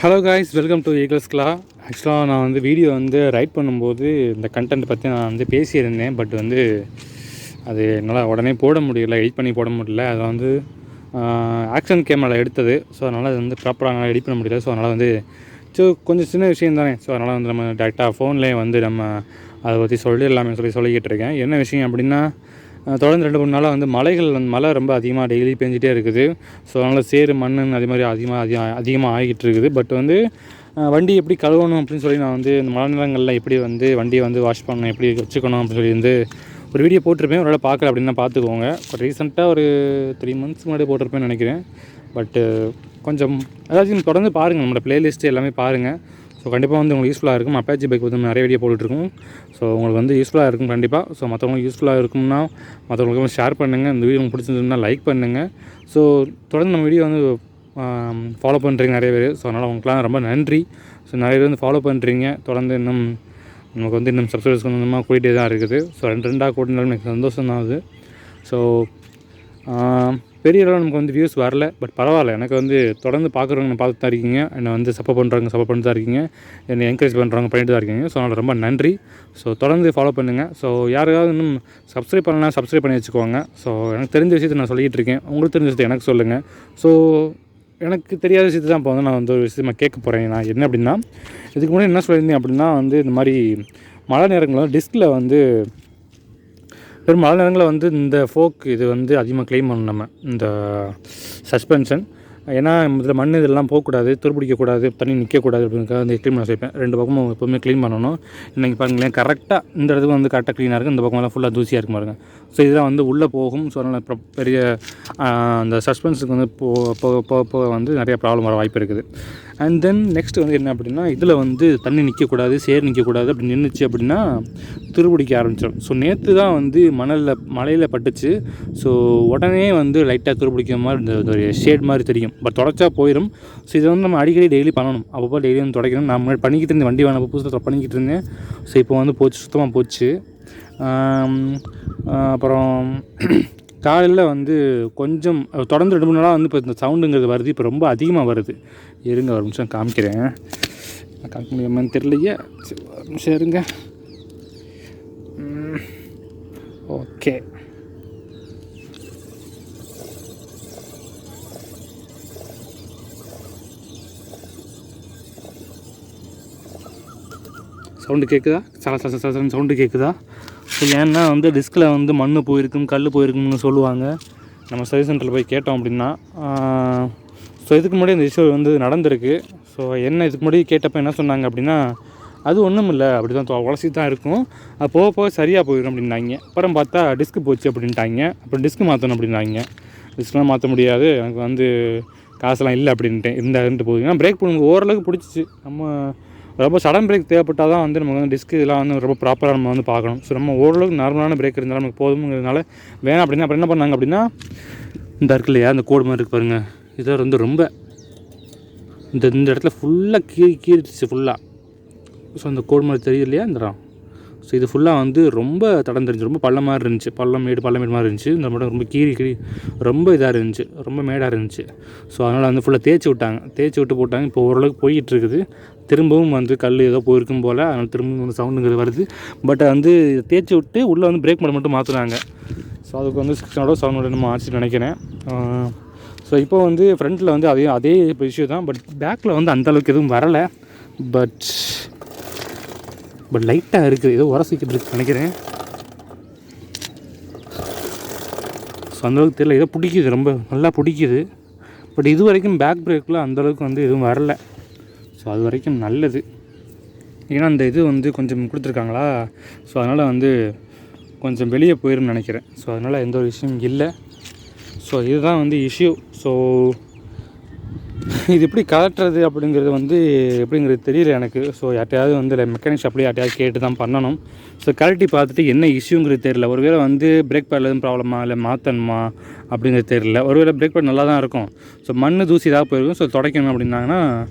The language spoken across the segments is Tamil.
Hello guys, welcome to eagles கிளா. ஆக்சுவலாக நான் வந்து வீடியோ வந்து ரைட் பண்ணும்போது இந்த கண்டென்ட் பற்றி நான் வந்து பேசியிருந்தேன். பட் வந்து அது என்னால் உடனே போட முடியல, எடிட் பண்ணி போட முடியல. அதை வந்து ஆக்ஷன் கேமராவில் எடுத்தது. ஸோ அதனால் அது வந்து ப்ராப்பராக எடிட் பண்ண முடியல. ஸோ அதனால் வந்து கொஞ்சம் சின்ன விஷயம் தானே. ஸோ அதனால் வந்து நம்ம டேரெக்டாக ஃபோன்லேயே வந்து நம்ம அதை பற்றி சொல்லிக்கிட்டு இருக்கேன். என்ன விஷயம் அப்படின்னா, தொடர்ந்து 2-3 நாளாக வந்து மழை ரொம்ப அதிகமாக டெய்லி பெஞ்சிட்டே இருக்குது. ஸோ அதனால் சேறு மண் அதே மாதிரி அதிகமாக ஆகிட்டு இருக்குது. பட் வந்து வண்டி எப்படி கழுவணும் அப்படின்னு சொல்லி நான் வந்து இந்த மழை நிலங்களில் எப்படி வந்து வண்டியை வந்து வாஷ் பண்ணணும், எப்படி வச்சுக்கணும் அப்படின்னு சொல்லி வந்து ஒரு வீடியோ போட்டிருப்பேன். ஒரு வேளை பார்க்கல அப்படின்னா பார்த்துக்கோங்க. ரீசெண்டாக ஒரு 3 months முன்னாடி போட்டிருப்பேன்னு நினைக்கிறேன். பட்டு கொஞ்சம் அதாச்சும் தொடர்ந்து பாருங்கள், நம்மளோட ப்ளேலிஸ்ட்டு எல்லாமே பாருங்கள். ஸோ கண்டிப்பாக வந்து உங்களுக்கு யூஸ்ஃபுல்லாக இருக்கும். அப்பாச்சி பைக் வந்து நிறைய வீடியோ போட்டுட்ருக்கோம். ஸோ உங்களுக்கு வந்து யூஸ்ஃபுல்லாக இருக்கும் கண்டிப்பாக. ஸோ மற்றவங்களுக்கு யூஸ்ஃபுல்லாக இருக்கும்னா மற்றவங்களுக்கு ஷேர் பண்ணுங்கள். இந்த வீடியோ உங்களுக்கு பிடிச்சிருந்ததுன்னா லைக் பண்ணுங்கள். ஸோ தொடர்ந்து நம்ம வீடியோ வந்து ஃபாலோ பண்ணுறீங்க நிறைய பேர். ஸோ அதனால் உங்களுக்குலாம் ரொம்ப நன்றி. ஸோ நிறைய பேர் வந்து ஃபாலோ பண்ணுறீங்க. தொடர்ந்து இன்னும் நமக்கு வந்து இன்னும் சப்ஸ்கிரைபர்ஸ் கொஞ்சமாக கூட்டிகிட்டே தான் இருக்குது. ஸோ ரெண்டாக கூட்டினாலும் எனக்கு சந்தோஷம் தான் அது. ஸோ பெரிய அளவில் நமக்கு வந்து வியூஸ் வரல, பட் பரவாயில்ல. எனக்கு வந்து தொடர்ந்து பார்க்குறவங்க பார்த்துட்டு தான் இருக்கீங்க. என்னை வந்து சப்போர்ட் பண்ணிட்டு தான் இருக்கீங்க. என்னை என்கரேஜ் பண்ணுறவங்க பண்ணிட்டு தான் இருக்கீங்க. ஸோ அதனால் ரொம்ப நன்றி. ஸோ தொடர்ந்து ஃபாலோ பண்ணுங்கள். ஸோ யாராவது இன்னும் சப்ஸ்கிரைப் பண்ணி வச்சுக்கோங்க. ஸோ எனக்கு தெரிஞ்ச விஷயத்தை நான் சொல்லிகிட்டு இருக்கேன். உங்களுக்கு தெரிஞ்ச விஷயத்தை எனக்கு சொல்லுங்கள். ஸோ எனக்கு தெரியாத விஷயத்தை தான் இப்போ வந்து நான் வந்து ஒரு விஷயமா கேட்க போகிறேன். நான் என்ன அப்படின்னா, இதுக்கு முன்னாடி என்ன சொல்லியிருந்தேன் அப்படின்னா வந்து இந்த மாதிரி மழை நேரங்களில் டிஸ்கில் வந்து பெரும் மழை நேரங்களில் வந்து இந்த ஃபோக் இது வந்து அதிகமாக க்ளீன் பண்ணணும். நம்ம இந்த சஸ்பென்ஷன், ஏன்னா இதில் மண் இதெல்லாம் போகக்கூடாது, துருப்பிடிக்கக்கூடாது, தண்ணி நிற்கக்கூடாது அப்படிங்கிறதுக்காக வந்து க்ளீன் பண்ண வைப்பேன். 2 பக்கமும் எப்போவுமே க்ளீன் பண்ணணும். இன்றைக்கி பாருங்களேன், கரெக்டாக இந்த இடத்துக்கு வந்து கரெக்டாக க்ளீனாக இருக்குது. இந்த பக்கமெல்லாம் ஃபுல்லாக தூசியாக இருக்கும் பாருங்கள். ஸோ இதெல்லாம் வந்து உள்ளே போகும். ஸோ அதனால் பெரிய அந்த சஸ்பென்ஸுக்கு வந்து போக வந்து நிறைய ப்ராப்ளம் வர வாய்ப்பு இருக்குது. அண்ட் தென் நெக்ஸ்ட்டு வந்து என்ன அப்படின்னா, இதில் வந்து தண்ணி நிற்கக்கூடாது, சேர் நிற்கக்கூடாது. அப்படி நின்றுச்சு அப்படின்னா துருபிடிக்க ஆரம்பிச்சிடும். ஸோ நேற்று தான் வந்து மழையில் பட்டுச்சு. ஸோ உடனே வந்து லைட்டாக துருபிடிக்கிற மாதிரி இந்த ஒரு ஷேட் மாதிரி தெரியும். பட் தொடச்சா போயிடும். ஸோ இதை வந்து நம்ம அடிக்கடி டெய்லி பண்ணணும். அப்பப்போ டெய்லி வந்து துடைக்கணும். நான் முன்னாடி பண்ணிக்கிட்டு இருந்தேன், வண்டி வாங்க புதுசாக பண்ணிக்கிட்டு இருந்தேன். ஸோ இப்போ வந்து சுத்தமாக போச்சு. அப்புறம் காலையில் வந்து கொஞ்சம் தொடர்ந்து 2-3 நாளாக வந்து இப்போ இந்த சவுண்டுங்கிறது வருது. இப்போ ரொம்ப அதிகமாக வருது. இருங்க ஒரு நிமிஷம் காமிக்கிறேன். காமிக்க முடியாமல் தெரியலையே. ஒரு நிமிஷம் இருங்க. ஓகே, சவுண்டு கேட்குதா? சலசலன்னு சவுண்டு கேட்குதா? ஸோ ஏன்னா வந்து டிஸ்கில் வந்து மண் போயிருக்கும், கல் போயிருக்கும்னு சொல்லுவாங்க. நம்ம சர்வீஸ் சென்டரில் போய் கேட்டோம் அப்படின்னா. ஸோ இதுக்கு முன்னாடி இந்த இஷ்யூ வந்து நடந்திருக்கு. ஸோ என்ன இதுக்கு முன்னாடி கேட்டப்போ என்ன சொன்னாங்க அப்படின்னா, அது ஒன்றும் இல்லை, அப்படி தான் உடச்சி தான் இருக்கும், அது போக போக சரியாக போயிடும் அப்படின்னாங்க. அப்புறம் பார்த்தா டிஸ்க்கு போச்சு அப்படின்ட்டாங்க. அப்புறம் டிஸ்க்கு மாற்றணும் அப்படின்னாங்க. டிஸ்க்லாம் மாற்ற முடியாது, எனக்கு வந்து காசுலாம் இல்லை அப்படின்ட்டு இருந்தாருன்ட்டு போகுது. ஏன்னா பிரேக் பண்ணுங்க ஓரளவுக்கு பிடிச்சிச்சு. நம்ம ரொம்ப சடன் பிரேக் தேவைப்பட்டால் தான் வந்து நமக்கு வந்து டிஸ்க்கு இதெல்லாம் வந்து ரொம்ப ப்ராப்பராக நம்ம வந்து பார்க்கணும். ஸோ நம்ம ஓரளவுக்கு நார்மலான பிரேக் இருந்தாலும் நமக்கு போதுங்கிறதுனால வேணாம் அப்படின்னா அப்புறம் என்ன பண்ணாங்க அப்படின்னா, இந்த இருக்கு இல்லையா, இந்த கோடு மாதிரி இருக்கு பாருங்கள், இதை வந்து ரொம்ப இந்த இடத்துல ஃபுல்லாக கீறிடுச்சு ஃபுல்லாக. ஸோ அந்த கோடு மாதிரி தெரியுது இல்லையா இந்த இடம். ஸோ இது ஃபுல்லாக வந்து ரொம்ப தடம் தெரிஞ்சு, ரொம்ப பள்ளம் மாதிரி இருந்துச்சு, பள்ளம் மேடு மாதிரி இருந்துச்சு. இந்த மட்டும் ரொம்ப கீறி ரொம்ப இதாக இருந்துச்சு, ரொம்ப மேடாக இருந்துச்சு. ஸோ அதனால் வந்து ஃபுல்லாக தேய்ச்சி விட்டு போட்டாங்க. இப்போ ஓரளவுக்கு போய்கிட்டு இருக்குது. திரும்பவும் வந்து கல் ஏதோ போயிருக்கும் போல், அதனால் திரும்பவும் வந்து சவுண்டுங்கிறது வருது. பட் வந்து தேய்ச்சி விட்டு உள்ளே வந்து பிரேக் மட்டும் மாற்றுறாங்க. ஸோ அதுக்கு வந்து 600 700 நம்ம ஆச்சுன்னு நினைக்கிறேன். ஸோ இப்போ வந்து ஃப்ரண்ட்டில் வந்து அதே இஷ்யூ தான். பட் பேக்கில் வந்து அந்தளவுக்கு எதுவும் வரலை. பட் லைட்டாக இருக்குது, ஏதோ உரசிக்கிட்டு இருக்குன்னு நினைக்கிறேன். ஸோ அந்தளவுக்கு தெரியல, ஏதோ பிடிக்குது, ரொம்ப நல்லா பிடிக்குது. பட் இது வரைக்கும் பேக் பிரேக்கில் அந்தளவுக்கு வந்து எதுவும் வரல. ஸோ அது வரைக்கும் நல்லது. ஏன்னா அந்த இது வந்து கொஞ்சம் கொடுத்துருக்காங்களா. ஸோ அதனால் வந்து கொஞ்சம் வெளியே போயிரும்னு நினைக்கிறேன். ஸோ அதனால் எந்த ஒரு விஷயம் இல்லை. ஸோ இதுதான் வந்து இஷ்யூ. ஸோ இது எப்படி கலட்டுறது எப்படிங்கிறது தெரியல எனக்கு. ஸோ யார்ட்டையாவது வந்து மெக்கானிக் ஷாப்லேயே யார்ட்டையாவது கேட்டு தான் பண்ணணும். ஸோ கலட்டி பார்த்துட்டு என்ன இஷ்யூங்கிறது தெரியல. ஒருவேளை வந்து பிரேக் பேடில் எதுவும் ப்ராப்ளமா, இல்லை மாற்றணுமா அப்படிங்கிறது தெரியல. ஒருவேளை பிரேக் பேட் நல்லா தான் இருக்கும். ஸோ மண் தூசி ஏதாவது போயிருக்கும். ஸோ துடைக்கணும் அப்படின்னாங்கன்னா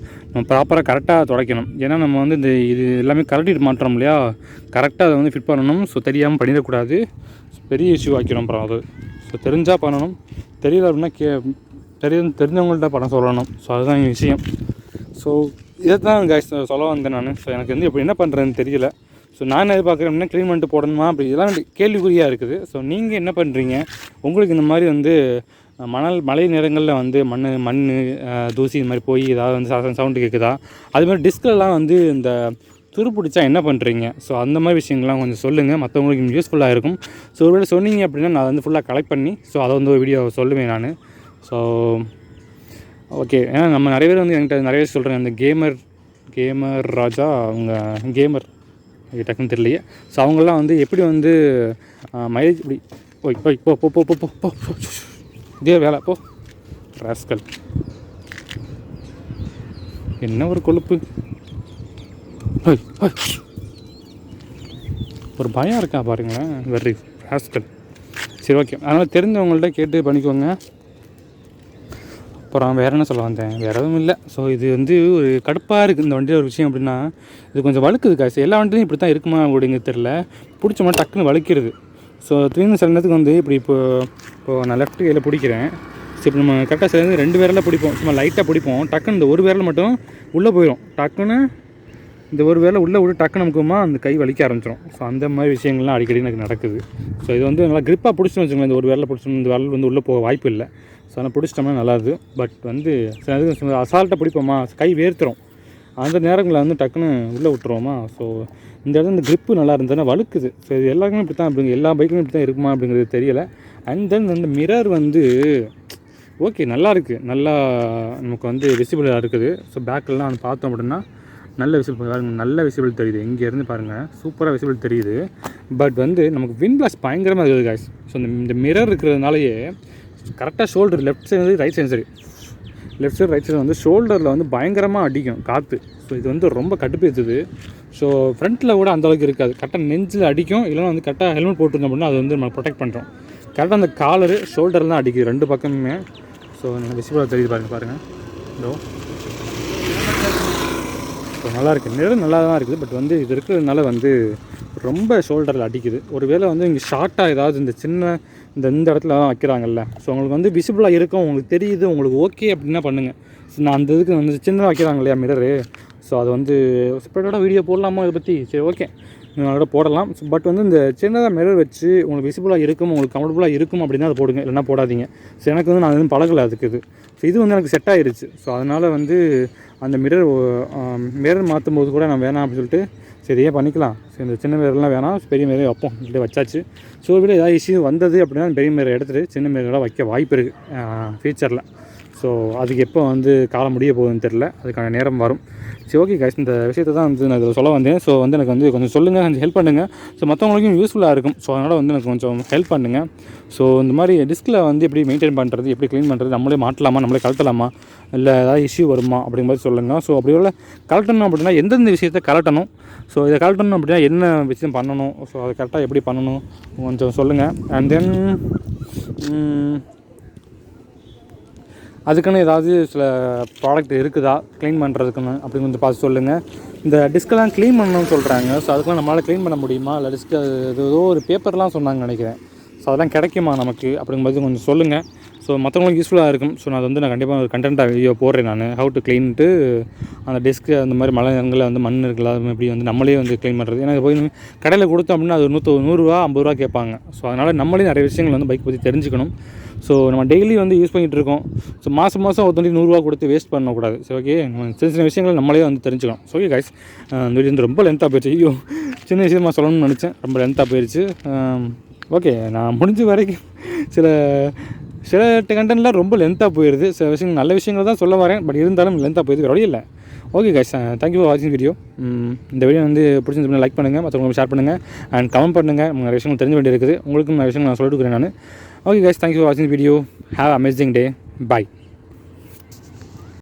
நம்ம ப்ராப்பராக கரெக்டாக துடைக்கணும். ஏன்னா நம்ம வந்து இது எல்லாமே கலட்டிட்டு மாட்டுறோம் இல்லையா, கரெக்டாக அதை வந்து ஃபிட் பண்ணணும். ஸோ தெரியாமல் பண்ணிடக்கூடாது. பெரிய இஷ்யூ ஆக்கிடும் அப்புறம் அது. ஸோ தெரிஞ்சால் பண்ணணும், தெரியல அப்படின்னா தெரிஞ்சவங்கள்ட்ட படம் சொல்லணும். ஸோ அதுதான் விஷயம். ஸோ இதை தான் கைஸ் சொல்ல வந்தேன் நான். ஸோ எனக்கு வந்து இப்போ என்ன பண்ணுறதுன்னு தெரியல. ஸோ நான் எதிர்பார்க்குறேன் அப்படின்னா க்ளீன் பண்ணிட்டு போடணுமா அப்படி இதெல்லாம் கேள்விக்குறியாக இருக்குது. ஸோ நீங்கள் என்ன பண்ணுறீங்க? உங்களுக்கு இந்த மாதிரி வந்து மழை நேரங்களில் வந்து மண் தூசி இது மாதிரி போய் ஏதாவது வந்து சவுண்டு கேட்குதா? அதுமாதிரி டிஸ்கிலலாம் வந்து இந்த துரு பிடிச்சா என்ன பண்ணுறீங்க? ஸோ அந்த மாதிரி விஷயங்கள்லாம் கொஞ்சம் சொல்லுங்கள், மற்றவங்களுக்கு யூஸ்ஃபுல்லாக இருக்கும். ஸோ ஒருவேளை சொன்னீங்க அப்படின்னா நான் வந்து ஃபுல்லாக கலெக்ட் பண்ணி ஸோ அதை வந்து ஒரு வீடியோ சொல்லுவேன் நான். ஸோ ஓகே, ஏன்னா நம்ம நிறைய பேர் வந்து என்கிட்ட நிறைய பேர் சொல்கிறேன், அந்த கேமர் ராஜா அவங்க கேமர் டக்குன்னு தெரியலையே. ஸோ அவங்களாம் வந்து எப்படி வந்து மைலேஜ் இப்படி போய் போய் போ போ போ போ போ போ இதே வேலை போ ராஸ்கல், என்ன ஒரு கொழுப்பு, ஒரு பயம் இருக்கா பாருங்களேன், வெரி ராஸ்கல். சரி ஓகே, அதனால் தெரிஞ்சவங்கள்ட்ட கேட்டு பண்ணிக்கோங்க. அப்புறம் வேறு என்ன சொல்ல வந்தேன், வேறு எதுவும் இல்லை. ஸோ இது வந்து ஒரு கடுப்பாக இருக்குது இந்த வண்டியில் ஒரு விஷயம் அப்படின்னா, இது கொஞ்சம் வழுக்குது காசு. எல்லா வண்டியும் இப்படி தான் இருக்குமா அப்படிங்கிறது தெரில, பிடிச்ச மாதிரி டக்குன்னு வலிக்கிறது. ஸோ திடீர்னு சில நேரத்துக்கு வந்து இப்போது நான் லெஃப்ட் கையில் பிடிக்கிறேன். சரி, இப்போ நம்ம கரெக்டாக சேர்ந்து 2 விரலில் பிடிப்போம், சும்மா லைட்டாக பிடிப்போம், டக்குன்னு இந்த ஒரு விரல் மட்டும் உள்ளே போயிடும், டக்குன்னு இந்த ஒரு விரலை உள்ளே விட்டு டக்குன்னு நமக்குமா அந்த கை வலிக்க ஆரம்பிச்சிடும். ஸோ அந்த மாதிரி விஷயங்கள்லாம் அடிக்கடி எனக்கு நடக்குது. ஸோ இது வந்து நல்லா கிரிப்பாக பிடிச்சின்னு வச்சுக்கோங்களேன், இந்த ஒரு விரலை பிடிச்சோம், இந்த விரல் வந்து உள்ளே போக வாய்ப்பு இல்லை. ஸோ ஆனால் பிடிச்சிட்டோம்னா நல்லாது. பட் வந்து சில நேரத்துக்கு அசால்ட்டாக பிடிப்போமா, கை வேர்த்துரும், அந்த நேரங்களில் வந்து டக்குன்னு உள்ளே விட்டுருவோமா. ஸோ இந்த இடத்துல இந்த கிரிப்பு நல்லா இருந்ததுன்னா வழுக்குது. ஸோ இது எல்லாருக்குமே இப்படி தான், அப்படிங்க எல்லா பைக்குமே இப்படி தான் இருக்குமா அப்படிங்கிறது தெரியலை. அண்ட் தென் வந்து மிரர் வந்து ஓகே நல்லா இருக்குது, நல்லா நமக்கு வந்து விசிபிளாக இருக்குது. ஸோ பேக்கிலலாம் வந்து பார்த்தோம் அப்படின்னா நல்ல விசிபிள் தெரியுது, இங்கேருந்து பாருங்கள் சூப்பராக விசிபிள் தெரியுது. பட் வந்து நமக்கு விண்ட் பிளாஸ்ட் பயங்கரமாக இருக்குது காய்ஸ். ஸோ இந்த மிரர் இருக்கிறதுனாலேயே கரெக்டாக shoulder left side right side வந்து ஷோல்டரில் வந்து பயங்கரமாக அடிக்கும் காற்று. ஸோ இது வந்து ரொம்ப கடுப்பேற்றுது. ஸோ ஃப்ரண்ட்டில் கூட அந்தளவுக்கு இருக்காது, கரெக்டாக நெஞ்சில் அடிக்கும். இல்லைனா வந்து கரெக்டாக ஹெல்மெட் போட்டுருந்தோம் அப்படின்னா அது வந்து நம்ம ப்ரொடெக்ட் பண்ணுறோம். கரெக்டாக அந்த காலரு ஷோல்டரில் தான் அடிக்குது 2 பக்கமுமே. ஸோ விசிபிளாக தெரியுது பாருங்கள். இதோ ஸோ நல்லாயிருக்கு, மிரர் நல்லா தான் இருக்குது. பட் வந்து இது இருக்கிறதுனால வந்து ரொம்ப ஷோல்டரில் அடிக்குது. ஒரு வேளை வந்து இங்கே ஷார்ட்டாக ஏதாவது இந்த சின்ன இந்த இடத்துல தான் வைக்கிறாங்கல்ல, ஸோ உங்களுக்கு வந்து விசிபிளாக இருக்கும், உங்களுக்கு தெரியுது, உங்களுக்கு ஓகே அப்படின்னா பண்ணுங்கள். ஸோ நான் அந்த இதுக்கு வந்து சின்னதாக வைக்கிறாங்க இல்லையா மிரரு, ஸோ அது வந்து செப்பரேட்டோட வீடியோ போடலாமா இதை பற்றி? சரி ஓகே, அதோட போடலாம். பட் வந்து இந்த சின்னதாக மிரர் வச்சு உங்களுக்கு விசிபிளாக இருக்கும், உங்களுக்கு கம்ஃபர்டபுளாக இருக்கும் அப்படின்னா அதை போடுங்க, இல்லைனா போடாதீங்க. ஸோ எனக்கு வந்து நான் எதுவும் பழகலை அதுக்கு. ஸோ இது வந்து எனக்கு செட் ஆகிடுச்சு. ஸோ அதனால் வந்து அந்த மிரர் மாற்றும் போது கூட நான் வேணாம் அப்படின்னு சொல்லிட்டு சரி ஏன் பண்ணிக்கலாம், சரி இந்த சின்ன மிரர்லாம் வேணாம், பெரிய மிரர் வைப்போம் சொல்லிட்டு வச்சாச்சு. ஸோ விட ஏதாவது இஷ்யூ வந்தது அப்படின்னா பெரிய மிரர் எடுத்துகிட்டு சின்ன மிரரெலாம் வைக்க வாய்ப்பு இருக்குது ஃபியூச்சரில். ஸோ அதுக்கு எப்போ வந்து காலம் முடிய போகுதுன்னு தெரில, அதுக்கான நேரம் வரும். சரி ஓகே கைஸ், இந்த விஷயத்தை தான் வந்து நான் இதில் சொல்ல வந்தேன். ஸோ வந்து எனக்கு வந்து கொஞ்சம் சொல்லுங்கள், கொஞ்சம் ஹெல்ப் பண்ணுங்கள். ஸோ மற்றவங்களுக்கும் யூஸ்ஃபுல்லாக இருக்கும். ஸோ அதனால் வந்து எனக்கு கொஞ்சம் ஹெல்ப் பண்ணுங்கள். ஸோ இந்த மாதிரி டிஸ்கில் வந்து எப்படி மெயின்டைன் பண்ணுறது, எப்படி க்ளீன் பண்ணுறது, நம்மளே மாட்டலாமா, நம்மளே கலட்டலாமா, இல்லை ஏதாவது இஷ்யூ வருமா அப்படிங்கும்போது சொல்லுங்கள். ஸோ அப்படி உள்ள கலட்டணும் அப்படின்னா எந்தெந்த விஷயத்தை கலட்டணும், ஸோ இதை கலட்டணும் அப்படின்னா என்ன விஷயம் பண்ணணும், ஸோ அதை கரெக்டாக எப்படி பண்ணணும் கொஞ்சம் சொல்லுங்கள். அண்ட் தென் அதுக்குன்னு ஏதாவது சில ப்ராடக்ட் இருக்குதா க்ளீன் பண்ணுறதுக்குன்னு அப்படின்னு கொஞ்சம் பார்த்து சொல்லுங்கள். இந்த டிஸ்கெல்லாம் க்ளீன் பண்ணணும்னு சொல்கிறாங்க. ஸோ அதுக்கெலாம் நம்மளால் க்ளீன் பண்ண முடியுமா, இல்லை டிஸ்க்கு ஏதோ ஒரு பேப்பர்லாம் சொன்னாங்க நினைக்கிறேன். ஸோ அதெல்லாம் கிடைக்குமா நமக்கு அப்படிங்கும்போது கொஞ்சம் சொல்லுங்கள். ஸோ மற்றவங்களுக்கு யூஸ்ஃபுல்லாக இருக்கும். ஸோ நான் வந்து நான் கண்டிப்பாக ஒரு கண்டென்ட்டாக வீடியோ போடுறேன் நான், ஹவு டு க்ளீன்ட்டு அந்த டெஸ்க்கு அந்த மாதிரி மழை நேரங்களில் வந்து மண் இருக்கலாம் எப்படி வந்து நம்மளே வந்து க்ளீன் பண்ணுறது. ஏன்னா போய் கடையில் கொடுத்தோம் அப்படின்னா அது 100 ரூபா 50 ரூபா கேட்பாங்க. ஸோ அதனால் நம்மளே நிறைய விஷயங்கள் வந்து பைக் பற்றி தெரிஞ்சுக்கணும். ஸோ நம்ம டெய்லி வந்து யூஸ் பண்ணிகிட்டு இருக்கோம். ஸோ மாதம் ஒருத்தண்டி 100 ரூபா கொடுத்து வேஸ்ட் பண்ணக்கூடாது. ஸோ ஓகே, சின்ன சின்ன விஷயங்கள் நம்மளே வந்து தெரிஞ்சுக்கணும். ஸோ ஓகே கைஸ், இந்த வீடியோ வந்து ரொம்ப லென்த்தாக போயிடுச்சு. ஐயோ, சின்ன விஷயமாக சொல்லணும்னு நினச்சேன், ரொம்ப லென்த்தாக போயிடுச்சு. ஓகே, நான் முடிஞ்ச வரைக்கும் சில கண்டென்ட்லாம் ரொம்ப லென்த்தாக போயிடுது. சில விஷயங்கள் நல்ல விஷயங்கள் தான் சொல்ல வரேன், பட் இருந்தாலும் லென்த்தாக போயிடுது, வழி இல்லை. ஓகே கைஸ், தேங்க்யூ ஃபார் வாட்சிங் வீடியோ. இந்த வீடியோ வந்து பிடிச்சிருந்தா லைக் பண்ணுங்கள், மற்றவங்களுக்கு ஷேர் பண்ணுங்கள், அண்ட் கமெண்ட் பண்ணுங்கள். நிறைய விஷயங்கள் தெரிஞ்ச வேண்டியிருக்குது, உங்களுக்கும் நிறைய விஷயங்கள் நான் சொல்லிட்டு இருக்கிறேன் நான். ஓகே கைஸ், தேங்க்யூ ஃபார் வாட்சிங் video. Have amazing day. Bye.